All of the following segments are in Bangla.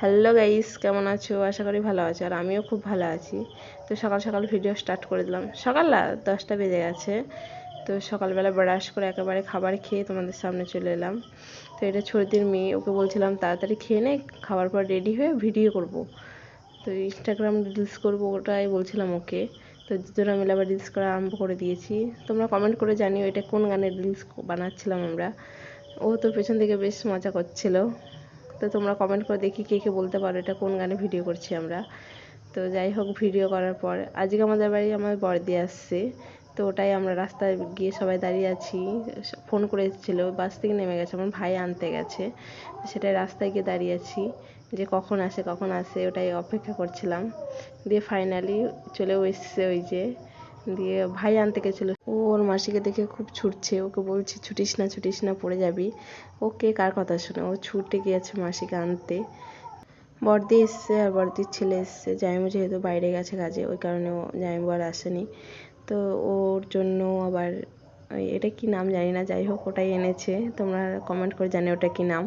হ্যালো গাইস, কেমন আছো? আশা করি ভালো আছো, আর আমিও খুব ভালো আছি। তো সকাল সকাল ভিডিও স্টার্ট করে দিলাম। সকাল না, 10টা বেজে গেছে। তো সকালবেলা ব্রাশ করে একেবারে খাবার খেয়ে তোমাদের সামনে চলে এলাম। তো এটা ছোটদের মেয়ে, ওকে বলছিলাম তাড়াতাড়ি খেয়ে নে, খাবার পর রেডি হয়ে ভিডিও করব। তো ইনস্টাগ্রাম রিলস করব, ওটাই বলছিলাম ওকে। তো দুজনে মিলে আবার রিলস করা আরম্ভ করে দিয়েছি। তোমরা কমেন্ট করে জানিও এটা কোন গানের রিলস বানাচ্ছিলাম আমরা। ও তো পেছন থেকে বেশ মজা করছিল। তো তোমরা কমেন্ট করে দেখি কে কে বলতে পারো এটা কোন গানে ভিডিও করছি আমরা। তো যাই হোক, ভিডিও করার পর আজকে আমাদের বাড়ি আমার বড়দি আসছে। তো ওটাই আমরা রাস্তায় গিয়ে সবাই দাঁড়িয়ে আছি। ফোন করে এসেছিলো, বাস থেকে নেমে গেছে, আমার ভাই আনতে গেছে। সেটাই রাস্তায় গিয়ে দাঁড়িয়ে আছি যে কখন আসে কখন আসে, ওটাই অপেক্ষা করছিলাম। দিয়ে ফাইনালি চলেও এসছে ওই যে। দিয়ে ভাই আনতে গেছিলো, ও ওর মাসিকে দেখে খুব ছুটছে, ওকে বলছি ছুটিস না পড়ে যাবি। ওকে কার কথা শুনে ও ছুটে গিয়েছে মাসিকে আনতে। বড়দি এসছে আর বড়দির ছেলে এসছে। জামাইবাবু যেহেতু বাইরে গেছে কাজে, ওই কারণে ও জামাইবাবু আর আসেনি। তো ওর জন্য আবার এটা কি নাম জানি না, যাই হোক ওটাই এনেছে। তোমরা কমেন্ট করে জানি ওটা কি নাম,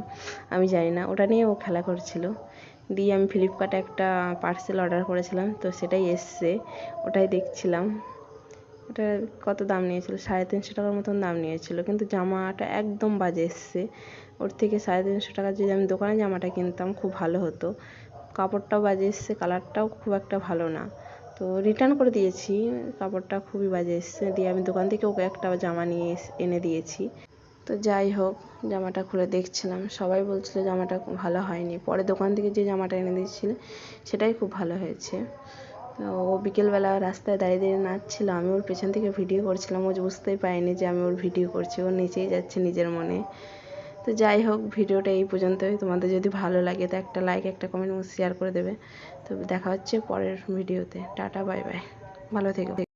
আমি জানি না। ওটা নিয়ে ও খেলা করছিল। দিয়ে আমি ফ্লিপকার্টে একটা পার্সেল অর্ডার করেছিলাম, তো সেটাই এসছে, ওটাই দেখছিলাম। এটা কত দাম নিয়েছিল, 350 টাকার মতন দাম নিয়েছিল, কিন্তু জামাটা একদম বাজে এসছে। ওর থেকে 350 টাকা যদি আমি দোকানে জামাটা কিনতাম খুব ভালো হতো। কাপড়টাও বাজে এসছে, কালারটাও খুব একটা ভালো না। তো রিটার্ন করে দিয়েছি, কাপড়টা খুবই বাজে এসছে। দিয়ে আমি দোকান থেকে ওকে একটা জামা নিয়ে এনে দিয়েছি। তো যাই হোক, জামাটা খুলে দেখছিলাম, সবাই বলছিল জামাটা ভালো হয়নি। পরে দোকান থেকে যে জামাটা এনে দিয়েছিল সেটাই খুব ভালো হয়েছে। ও বিকেলবেলা রাস্তায় দাঁড়িয়ে দাঁড়িয়ে নাচছিল, আমি ওর পেছন থেকে ভিডিও করছিলাম। ও বুঝতেই পারিনি যে আমি ওর ভিডিও করছি, ও নেচেই যাচ্ছে নিজের মনে। তো যাই হোক, ভিডিওটা এই পর্যন্তই। তোমাদের যদি ভালো লাগে তো একটা লাইক, একটা কমেন্ট, শেয়ার করে দেবে। তো দেখা হচ্ছে পরের ভিডিওতে। টাটা, বাই বাই, ভালো থেকো।